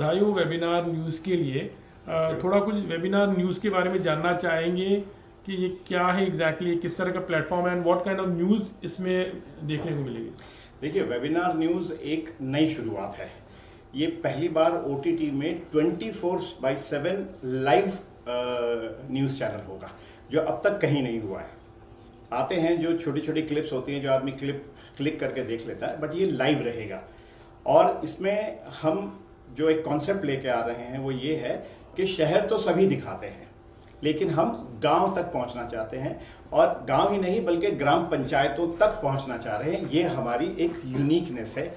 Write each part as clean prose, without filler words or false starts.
बधाई हो webinar news के लिए। थोड़ा कुछ वेबिनार न्यूज़ के बारे में जानना चाहेंगे कि ये क्या है एग्जैक्टली, किस तरह का प्लेटफॉर्म है and what kind of news इसमें देखने को मिलेगी। देखिए, वेबिनार न्यूज़ एक नई शुरुआत है। ये पहली बार OTT में 24/7 लाइव न्यूज़ चैनल होगा, जो अब तक कहीं नहीं हुआ है। आते हैं जो छोटी छोटी क्लिप्स होती हैं, जो आदमी क्लिक करके देख लेता है, बट ये लाइव रहेगा। और इसमें हम जो एक कॉन्सेप्ट लेके आ रहे हैं वो ये है कि शहर तो सभी दिखाते हैं, लेकिन हम गांव तक पहुंचना चाहते हैं, और गांव ही नहीं बल्कि ग्राम पंचायतों तक पहुंचना चाह रहे हैं। ये हमारी एक यूनिकनेस है,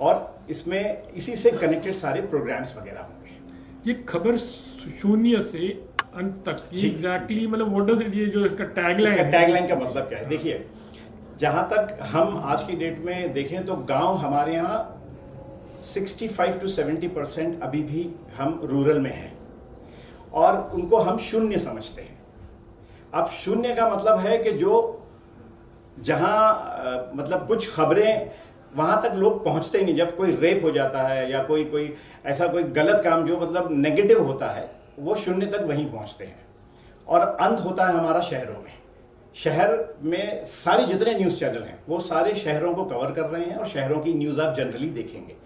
और इसमें इसी से कनेक्टेड सारे प्रोग्राम्स वगैरह होंगे। ये खबर शून्य से अंत तक एग्जैक्टली मतलब व्हाट डज इट, ये जो इसका टैगलाइन का मतलब क्या है? देखिए, जहाँ तक हम आज की डेट में देखें तो गांव हमारे यहाँ 65 to 70% अभी भी हम रूरल में हैं, और उनको हम शून्य समझते हैं। अब शून्य का मतलब है कि जो जहाँ मतलब कुछ खबरें वहाँ तक लोग पहुँचते ही नहीं। जब कोई रेप हो जाता है या कोई ऐसा कोई गलत काम जो मतलब नेगेटिव होता है, वो शून्य तक वहीं पहुँचते हैं। और अंत होता है हमारा शहरों में। शहर में सारी जितने न्यूज़ चैनल हैं वो सारे शहरों को कवर कर रहे हैं, और शहरों की न्यूज़ आप जनरली देखेंगे।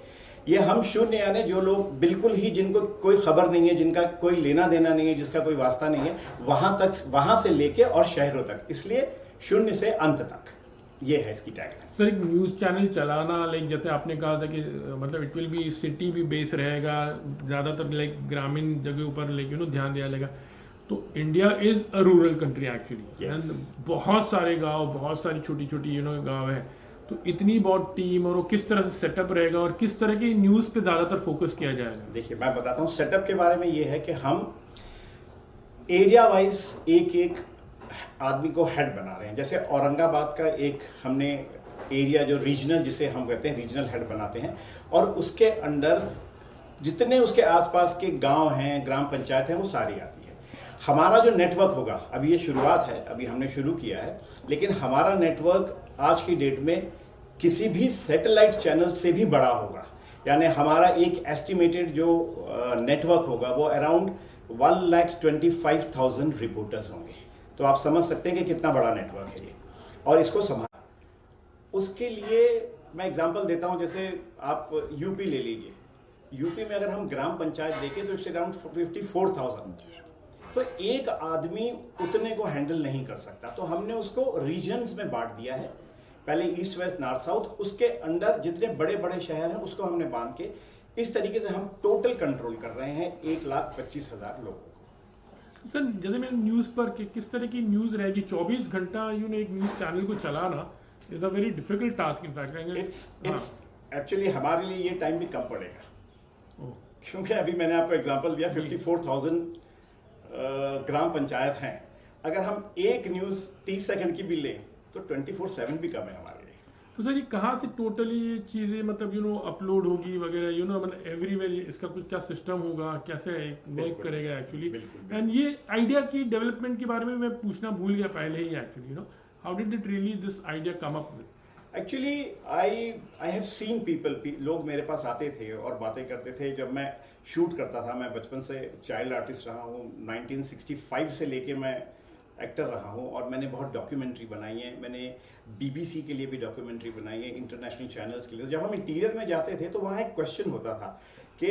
ये हम शून्य यानी जो लोग बिल्कुल ही, जिनको कोई खबर नहीं है, जिनका कोई लेना देना नहीं है, जिसका कोई वास्ता नहीं है, वहाँ से लेके और शहरों तक, इसलिए शून्य से अंत तक, ये है इसकी टैगलाइन। सर, एक न्यूज़ चैनल चलाना, लाइक जैसे आपने कहा था कि मतलब इट विल बी सिटी भी बेस रहेगा, ज़्यादातर लाइक ग्रामीण जगह पर लेकिन ध्यान दिया जाएगा। तो India is a rural country actually, बहुत सारे गाँव, बहुत सारी छोटी छोटी गाँव है। तो इतनी बहुत टीम, और वो किस तरह से सेटअप रहेगा और किस तरह की न्यूज़ पे ज़्यादातर फोकस किया जाएगा? देखिए, मैं बताता हूँ सेटअप के बारे में। ये है कि हम एरिया वाइज एक एक आदमी को हेड बना रहे हैं। जैसे औरंगाबाद का एक हमने एरिया, जो रीजनल, जिसे हम कहते हैं रीजनल हेड बनाते हैं, और उसके अंडर जितने उसके आसपास के गांव हैं, ग्राम पंचायत हैं, वो सारी आती है। हमारा जो नेटवर्क होगा, अभी ये शुरुआत है, अभी हमने शुरू किया है, लेकिन हमारा नेटवर्क आज की डेट में किसी भी सैटेलाइट चैनल से भी बड़ा होगा। यानी हमारा एक एस्टिमेटेड जो नेटवर्क होगा वो अराउंड 1,25,000 रिपोर्टर्स होंगे। तो आप समझ सकते हैं कि कितना बड़ा नेटवर्क है ये, और इसको संभाल। उसके लिए मैं एग्जांपल देता हूं। जैसे आप यूपी ले लीजिए। यूपी में अगर हम ग्राम पंचायत देखें तो इट्स अराउंड 54,000। तो एक आदमी उतने को हैंडल नहीं कर सकता, तो हमने उसको रीजन्स में बांट दिया है। पहले ईस्ट वेस्ट नॉर्थ साउथ, उसके अंडर जितने बड़े बड़े शहर हैं उसको हमने बांध के, इस तरीके से हम टोटल कंट्रोल कर रहे हैं 1,25,000 लोगों को। सर, जैसे मैंने न्यूज़ पर किस तरह की न्यूज़ रहेगी? 24 घंटा एक न्यूज़ चैनल को चलाना is a very difficult task in fact. It's actually हमारे लिए ये टाइम भी कम पड़ेगा, क्योंकि अभी मैंने आपको एग्जांपल दिया 54,000 ग्राम पंचायत हैं। अगर हम एक न्यूज़ 30 सेकंड की भी लें तो 24/7 भी कम है हमारे लिए। तो सर, ये कहाँ से टोटली ये चीज़ें मतलब अपलोड होगी वगैरह, मतलब एवरीवेयर इसका कुछ क्या सिस्टम होगा, कैसे वर्क करेगा एक्चुअली? एंड ये आइडिया की डेवलपमेंट के बारे में मैं पूछना भूल गया पहले ही actually, how did it really this idea come up with? Actually I have seen people, लोग मेरे पास आते थे और बातें करते थे। जब मैं शूट करता था, मैं बचपन से चाइल्ड आर्टिस्ट रहा हूँ, 1965 से लेके मैं एक्टर रहा हूँ, और मैंने बहुत डॉक्यूमेंट्री बनाई है। मैंने BBC के लिए भी डॉक्यूमेंट्री बनाई है, इंटरनेशनल चैनल्स के लिए। तो जब हम इंटीरियर में जाते थे तो वहाँ एक क्वेश्चन होता था कि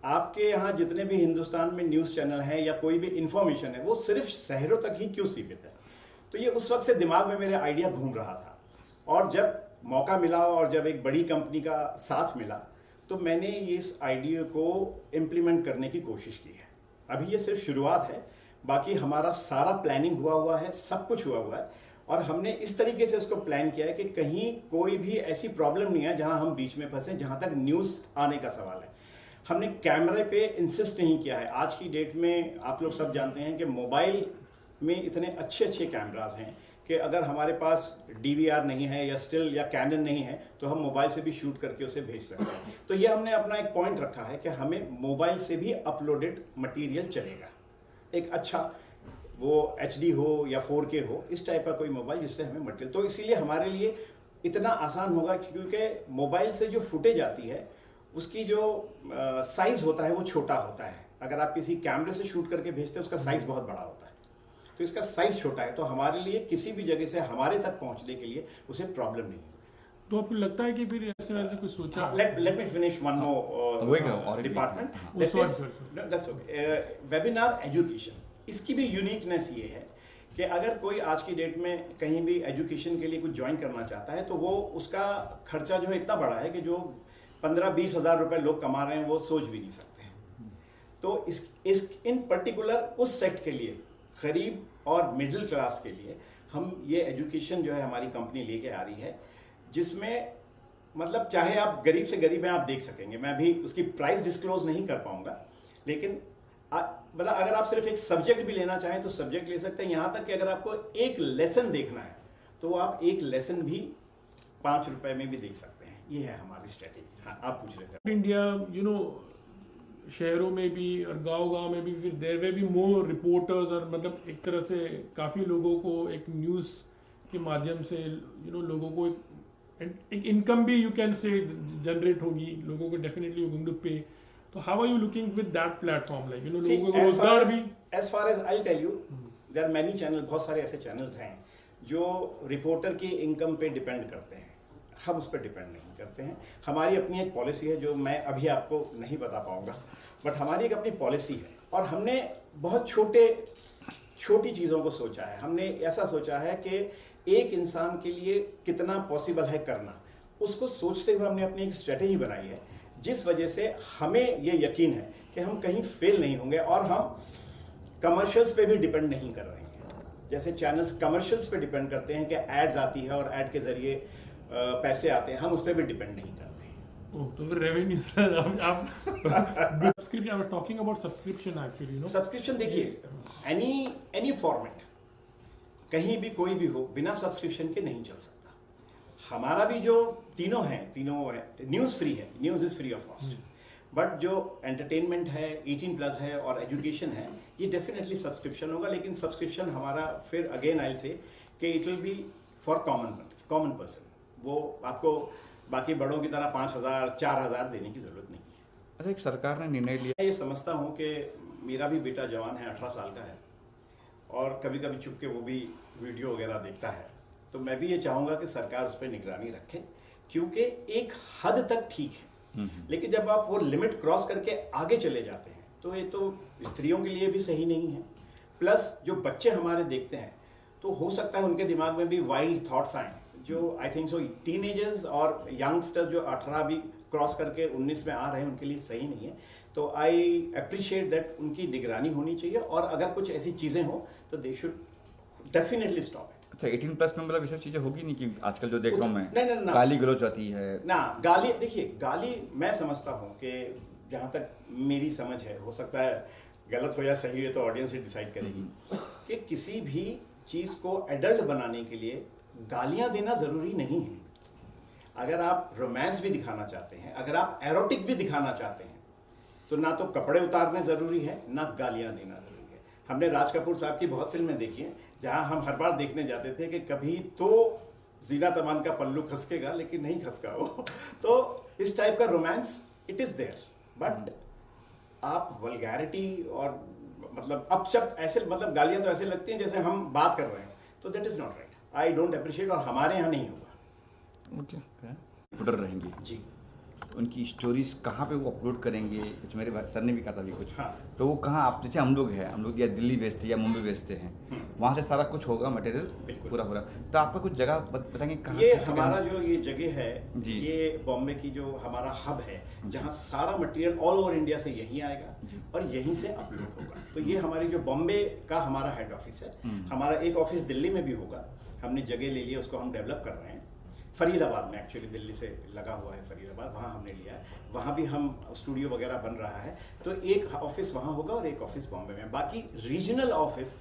आपके यहाँ जितने भी हिंदुस्तान में न्यूज़ चैनल हैं या कोई भी इंफॉर्मेशन है, वो सिर्फ शहरों तक ही क्यों सीमित है? तो ये उस वक्त से दिमाग में मेरे आइडिया घूम रहा था, और जब मौका मिला और जब एक बड़ी कंपनी का साथ मिला तो मैंने ये इस आइडिया को इम्प्लीमेंट करने की कोशिश की है। अभी ये सिर्फ शुरुआत है, बाकी हमारा सारा प्लानिंग हुआ है, सब कुछ हुआ है, और हमने इस तरीके से इसको प्लान किया है कि कहीं कोई भी ऐसी प्रॉब्लम नहीं है जहां हम बीच में फंसे। जहां तक न्यूज़ आने का सवाल है, हमने कैमरे पे इंसिस्ट नहीं किया है। आज की डेट में आप लोग सब जानते हैं कि मोबाइल में इतने अच्छे अच्छे कैमरास हैं कि अगर हमारे पास DVR नहीं है या स्टिल या कैनन नहीं है तो हम मोबाइल से भी शूट करके उसे भेज सकते हैं। तो ये हमने अपना एक पॉइंट रखा है कि हमें मोबाइल से भी अपलोडेड मटेरियल चलेगा। एक अच्छा वो HD हो या 4K हो, इस टाइप का कोई मोबाइल जिससे हमें मटेरियल, तो इसीलिए हमारे लिए इतना आसान होगा, क्योंकि मोबाइल से जो फुटेज आती है उसकी जो साइज़ होता है वो छोटा होता है। अगर आप किसी कैमरे से शूट करके भेजते हैं उसका साइज़ बहुत बड़ा होता है, तो इसका साइज़ छोटा है, तो हमारे लिए किसी भी जगह से हमारे तक पहुंचने के लिए उसे प्रॉब्लम नहीं है। तो आपको लगता है कि फिर ऐसे वैसे कुछ सोचा? Let me finish one more department. That's okay. Webinar education. इसकी भी यूनिकनेस ये है कि अगर कोई आज की डेट में कहीं भी एजुकेशन के लिए कुछ ज्वाइन करना चाहता है तो वो उसका खर्चा जो है इतना बड़ा है कि जो 15-20 हज़ार रुपए लोग कमा रहे हैं वो सोच भी नहीं सकते हैं। तो इस इन पर्टिकुलर उस सेक्ट के लिए, गरीब और मिडिल क्लास के लिए, हम ये एजुकेशन जो है हमारी कंपनी लेके आ रही है, जिसमें मतलब चाहे आप गरीब से गरीब हैं आप देख सकेंगे। मैं अभी उसकी प्राइस डिस्क्लोज नहीं कर पाऊंगा, लेकिन मतलब अगर आप सिर्फ एक सब्जेक्ट भी लेना चाहें तो सब्जेक्ट ले सकते हैं। यहाँ तक कि अगर आपको एक लेसन देखना है तो आप एक लेसन भी 5 रुपए में भी देख सकते हैं। ये है हमारी स्ट्रेटेजी। हाँ, आप पूछ रहे थे। इंडिया शहरों में भी और गांव में भी फिर their way be more reporters, और मतलब एक तरह से काफ़ी लोगों को एक न्यूज़ के माध्यम से लोगों को एक इनकम भी यू कैन से जनरेट होगी, लोगों को डेफिनेटली गोइंग टू पे। तो how are you looking with that platform, like लोगों को रोजगार भी? As far as I tell you, there are many channel, बहुत सारे ऐसे चैनल्स हैं जो रिपोर्टर की इनकम पे डिपेंड करते हैं। हम उस पर डिपेंड नहीं करते हैं। हमारी अपनी एक पॉलिसी है जो मैं अभी आपको नहीं बता पाऊंगा, बट हमारी एक अपनी पॉलिसी है और हमने बहुत छोटी चीज़ों को सोचा है। हमने ऐसा सोचा है कि एक इंसान के लिए कितना पॉसिबल है करना, उसको सोचते हुए हमने अपनी एक स्ट्रेटेजी बनाई है, जिस वजह से हमें ये यकीन है कि हम कहीं फेल नहीं होंगे। और हम कमर्शियल्स पे भी डिपेंड नहीं कर रहे हैं। जैसे चैनल्स कमर्शियल्स पे डिपेंड करते हैं कि एड्स आती है और एड के ज़रिए पैसे आते हैं, हम उस पर भी डिपेंड नहीं करते हैं। तो फिर revenue subscription, I was talking about subscription actually, subscription देखिए, एनी फॉर्मेट कहीं भी कोई भी हो बिना सब्सक्रिप्शन के नहीं चल सकता। हमारा भी जो तीनों है, न्यूज़ फ्री है, news is free of cost, but जो एंटरटेनमेंट है, 18+ है और एजुकेशन है, ये डेफिनेटली सब्सक्रिप्शन होगा। लेकिन सब्सक्रिप्शन हमारा फिर अगेन आई से कि it will B for common person. वो आपको बाकी बड़ों की तरह 5,000 4,000 देने की ज़रूरत नहीं है। अच्छा, एक सरकार ने निर्णय लिया, मैं ये समझता हूँ कि मेरा भी बेटा जवान है, 18 साल का है, और कभी कभी चुप के वो भी वीडियो वगैरह देखता है, तो मैं भी ये चाहूँगा कि सरकार उस पर निगरानी रखे, क्योंकि एक हद तक ठीक है, लेकिन जब आप वो लिमिट क्रॉस करके आगे चले जाते हैं तो ये तो स्त्रियों के लिए भी सही नहीं है। प्लस जो बच्चे हमारे देखते हैं तो हो सकता है उनके दिमाग में भी वाइल्ड थॉट्स आएँ, जो आई थिंक सो टीनेजर्स और यंगस्टर्स जो 18 भी क्रॉस करके 19 में आ रहे हैं उनके लिए सही नहीं है। तो आई अप्रिशिएट दैट उनकी निगरानी होनी चाहिए, और अगर कुछ ऐसी चीज़ें हो तो they should definitely stop it. अच्छा, 18+ में मतलब ये सब चीज़ें होगी नहीं कि आजकल जो देख रहा हूँ मैं, नहीं, गाली गलौज आती है ना, गाली, देखिए गाली मैं समझता हूँ कि जहाँ तक मेरी समझ है, हो सकता है गलत हो या सही हो तो ऑडियंस ही डिसाइड करेगी, कि किसी भी चीज़ को एडल्ट बनाने के लिए गालियाँ देना ज़रूरी नहीं है। अगर आप रोमांस भी दिखाना चाहते हैं, अगर आप एरोटिक भी दिखाना चाहते हैं, तो ना तो कपड़े उतारने ज़रूरी है, ना गालियाँ देना ज़रूरी है। हमने राज कपूर साहब की बहुत फिल्में देखी हैं जहाँ हम हर बार देखने जाते थे कि कभी तो जीनत अमान का पल्लू खसकेगा लेकिन नहीं खसका वो। तो इस टाइप का romance it is there, but आप वल्गैरिटी और मतलब अपशब्द ऐसे, मतलब गालियाँ तो ऐसे लगती हैं जैसे हम बात कर रहे हैं, तो that is not right. I don't appreciate, और हमारे यहाँ नहीं होगा। ओके, रिपोर्टर रहेंगे जी, उनकी स्टोरीज कहाँ पे वो अपलोड करेंगे? जैसे मेरे सर ने भी कहा था अभी कुछ, हाँ, तो वो कहाँ, आप जैसे हम लोग या दिल्ली भेजते हैं या मुंबई भेजते हैं, वहाँ से सारा कुछ होगा मटेरियल पूरा हो रहा। तो आपका कुछ जगह बताएंगे कहाँ? ये हमारा जो ये जगह है जी, ये बॉम्बे की जो हमारा हब है, जहाँ सारा मटेरियल ऑल ओवर इंडिया से यहीं आएगा और यहीं से अपलोड होगा। तो ये हमारी जो बॉम्बे का हमारा हेड ऑफिस है। हमारा एक ऑफिस दिल्ली में भी होगा, हमने जगह ले लिया, उसको हम डेवलप कर रहे हैं। फरीदाबाद में, एक्चुअली दिल्ली से लगा हुआ है फरीदाबाद, वहाँ हमने लिया है। वहाँ भी हम स्टूडियो वगैरह बन रहा है, तो एक ऑफिस वहाँ होगा और एक ऑफिस बॉम्बे में। बाकी रीजनल ऑफिस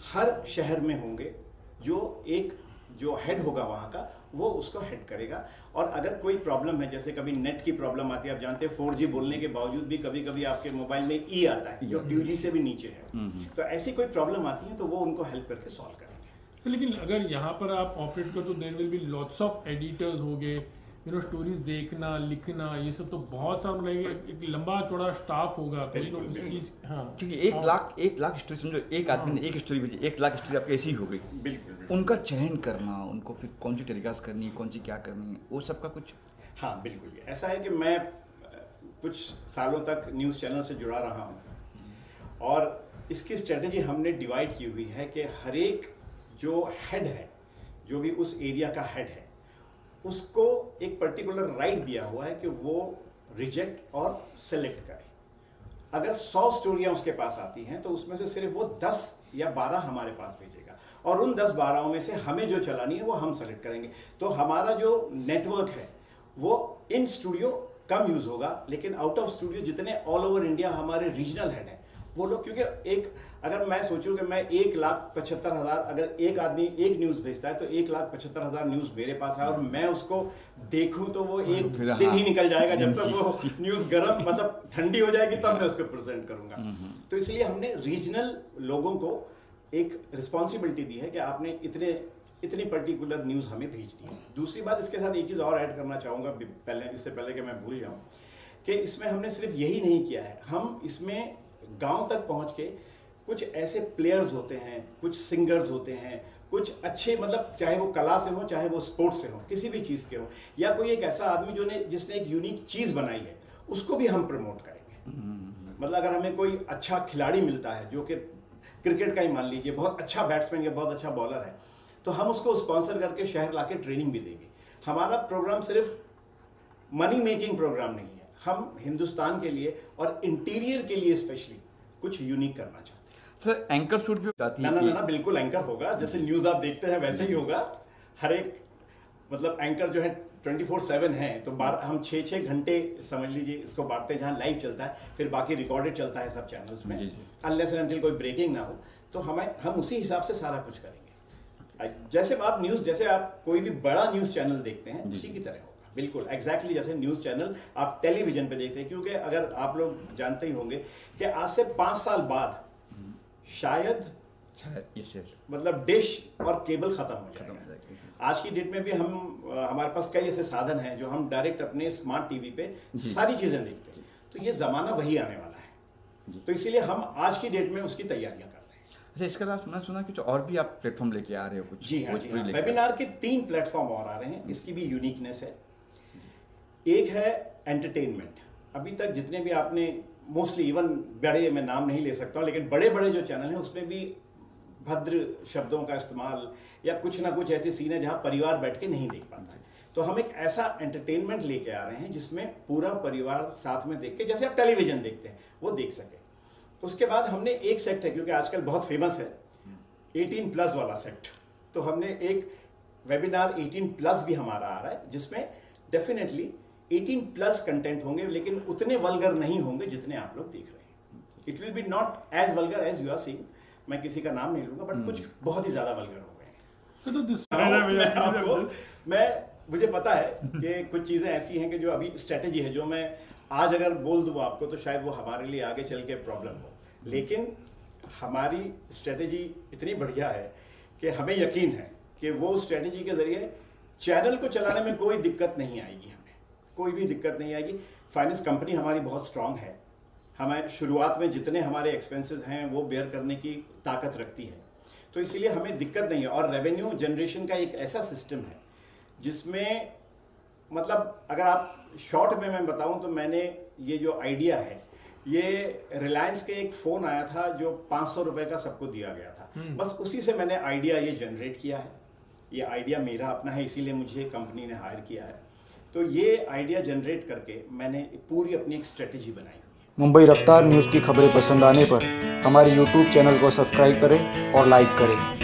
हर शहर में होंगे, जो हेड होगा वहाँ का वो उसको हेड करेगा। और अगर कोई प्रॉब्लम है, जैसे कभी नेट की प्रॉब्लम आती है, आप जानते हैं 4G बोलने के बावजूद भी कभी कभी आपके मोबाइल में ई आता है जो 2G से भी नीचे है, तो ऐसी कोई प्रॉब्लम आती है तो वो उनको हेल्प करके सॉल्व करेंगे। लेकिन अगर यहाँ पर आप ऑपरेट करो तो there will be lots of editors होंगे, स्टोरीज देखना, लिखना, ये सब तो बहुत सा मतलब एक लंबा चौड़ा स्टाफ होगा तो हाँ, क्योंकि एक लाख स्टोरी समझो, एक आदमी ने एक स्टोरी भेजी, 1 लाख स्टोरी आपकी ऐसी ही हो गई। बिल्कुल उनका चयन करना, उनको फिर कौन सी टेलीकास्ट करनी है, कौन सी क्या करनी है, वो सब का कुछ। हाँ बिल्कुल, ऐसा है कि मैं कुछ सालों तक न्यूज़ चैनल से जुड़ा रहा हूँ और इसकी स्ट्रेटजी हमने डिवाइड की हुई है कि हर एक जो हेड है, जो भी उस एरिया का हेड है, उसको एक पर्टिकुलर राइट दिया हुआ है कि वो रिजेक्ट और सेलेक्ट करे। अगर 100 स्टोरियाँ उसके पास आती हैं तो उसमें से सिर्फ वो 10 या 12 हमारे पास भेजेगा और उन 10-12 में से हमें जो चलानी है वो हम सेलेक्ट करेंगे। तो हमारा जो नेटवर्क है वो इन स्टूडियो कम यूज़ होगा, लेकिन आउट ऑफ स्टूडियो जितने ऑल ओवर इंडिया हमारे रीजनल हेड हैं वो लोग, क्योंकि एक अगर मैं सोचूं कि मैं 1,75,000 अगर एक आदमी एक न्यूज़ भेजता है तो 1,75,000 न्यूज़ मेरे पास है और मैं उसको देखूं तो वो एक दिन ही निकल जाएगा जब तक वो न्यूज़ गर्म मतलब ठंडी हो जाएगी तब मैं उसको प्रेजेंट करूंगा। तो इसलिए हमने रीजनल लोगों को एक रिस्पॉन्सिबिलिटी दी है कि आपने इतनी पर्टिकुलर न्यूज़ हमें भेजनी है। दूसरी बात, इसके साथ एक चीज़ और ऐड करना चाहूँगा इससे पहले कि मैं भूल जाऊँ, कि इसमें हमने सिर्फ यही नहीं किया है, हम इसमें गांव तक पहुंच के कुछ ऐसे प्लेयर्स होते हैं, कुछ सिंगर्स होते हैं, कुछ अच्छे मतलब चाहे वो कला से हो चाहे वो स्पोर्ट्स से हो, किसी भी चीज़ के हो, या कोई एक ऐसा आदमी जिसने एक यूनिक चीज़ बनाई है उसको भी हम प्रमोट करेंगे। मतलब अगर हमें कोई अच्छा खिलाड़ी मिलता है जो कि क्रिकेट का ही मान लीजिए, बहुत अच्छा बैट्समैन या बहुत अच्छा बॉलर है, तो हम उसको स्पॉन्सर करके शहर ला के ट्रेनिंग भी देंगे। हमारा प्रोग्राम सिर्फ मनी मेकिंग प्रोग्राम नहीं है, हम हिंदुस्तान के लिए और इंटीरियर के लिए स्पेशली कुछ यूनिक करना चाहते हैं। सर एंकर शूट भी जाती है? ना बिल्कुल एंकर होगा, जैसे न्यूज़ आप देखते हैं वैसे ही होगा। हर एक मतलब एंकर जो है 24/7 है, तो हम 6-6 घंटे समझ लीजिए इसको बांटते हैं, जहाँ लाइव चलता है फिर बाकी रिकॉर्डेड चलता है सब चैनल्स में, अनलेस एंड अनटिल कोई ब्रेकिंग ना हो, तो हम उसी हिसाब से सारा कुछ करेंगे। जैसे आप कोई भी बड़ा न्यूज़ चैनल देखते हैं उसी की तरह होगा, बिल्कुल एग्जैक्टली जैसे न्यूज़ चैनल आप टेलीविजन पे देखते हैं। क्योंकि अगर आप लोग जानते ही होंगे कि आज से 5 साल बाद शायद मतलब डिश और केबल खत्म हो जाएगा। आज की डेट में भी हमारे पास कई ऐसे साधन हैं जो हम डायरेक्ट अपने स्मार्ट टीवी पे सारी चीज़ें देखते हैं, तो ये ज़माना वही आने वाला है, तो इसीलिए हम आज की डेट में उसकी तैयारियां कर रहे हैं। अच्छा, इसके अलावा मैंने सुना कि और भी आप प्लेटफॉर्म लेके आ रहे हो कुछ? जी हाँ, वेबिनार के 3 प्लेटफॉर्म और आ रहे हैं। इसकी भी यूनिकनेस है। एक है एंटरटेनमेंट। अभी तक जितने भी आपने मोस्टली इवन बड़े, मैं नाम नहीं ले सकता हूँ, लेकिन बड़े बड़े जो चैनल हैं उसमें भी भद्र शब्दों का इस्तेमाल या कुछ ना कुछ ऐसे सीन है जहाँ परिवार बैठ के नहीं देख पाता है। तो हम एक ऐसा एंटरटेनमेंट लेके आ रहे हैं जिसमें पूरा परिवार साथ में देख के, जैसे आप टेलीविजन देखते हैं वो देख सके। उसके बाद हमने एक सेक्ट है, क्योंकि आजकल बहुत फेमस है 18+ वाला सेक्ट, तो हमने एक वेबिनार 18+ भी हमारा आ रहा है जिसमें डेफिनेटली 18+ कंटेंट होंगे, लेकिन उतने वल्गर नहीं होंगे जितने आप लोग देख रहे हैं। It will be not as vulgar as you are seeing, मैं किसी का नाम नहीं लूंगा, बट कुछ बहुत ही ज़्यादा वल्गर हो गए हैं। मुझे पता है कि कुछ चीज़ें ऐसी हैं कि जो अभी स्ट्रेटेजी है, जो मैं आज अगर बोल दूँ आपको तो शायद वो हमारे लिए आगे चल के प्रॉब्लम हो, लेकिन हमारी स्ट्रेटेजी इतनी बढ़िया है कि हमें यकीन है कि वो स्ट्रेटेजी के ज़रिए चैनल को चलाने में कोई दिक्कत नहीं आएगी, हमें कोई भी दिक्कत नहीं आएगी। फाइनेंस कंपनी हमारी बहुत स्ट्रांग है, हमें शुरुआत में जितने हमारे एक्सपेंसेस हैं वो बेयर करने की ताकत रखती है, तो इसीलिए हमें दिक्कत नहीं है। और रेवेन्यू जनरेशन का एक ऐसा सिस्टम है जिसमें मतलब अगर आप शॉर्ट में मैं बताऊं तो मैंने ये जो आइडिया है, ये रिलायंस के एक फ़ोन आया था जो 500 रुपये का सबको दिया गया था, बस उसी से मैंने आइडिया ये जनरेट किया है। ये आइडिया मेरा अपना है, इसीलिए मुझे कंपनी ने हायर किया है। तो ये आइडिया जनरेट करके मैंने पूरी अपनी एक स्ट्रेटेजी बनाई। मुंबई रफ्तार न्यूज़ की खबरें पसंद आने पर हमारे YouTube चैनल को सब्सक्राइब करें और लाइक करें।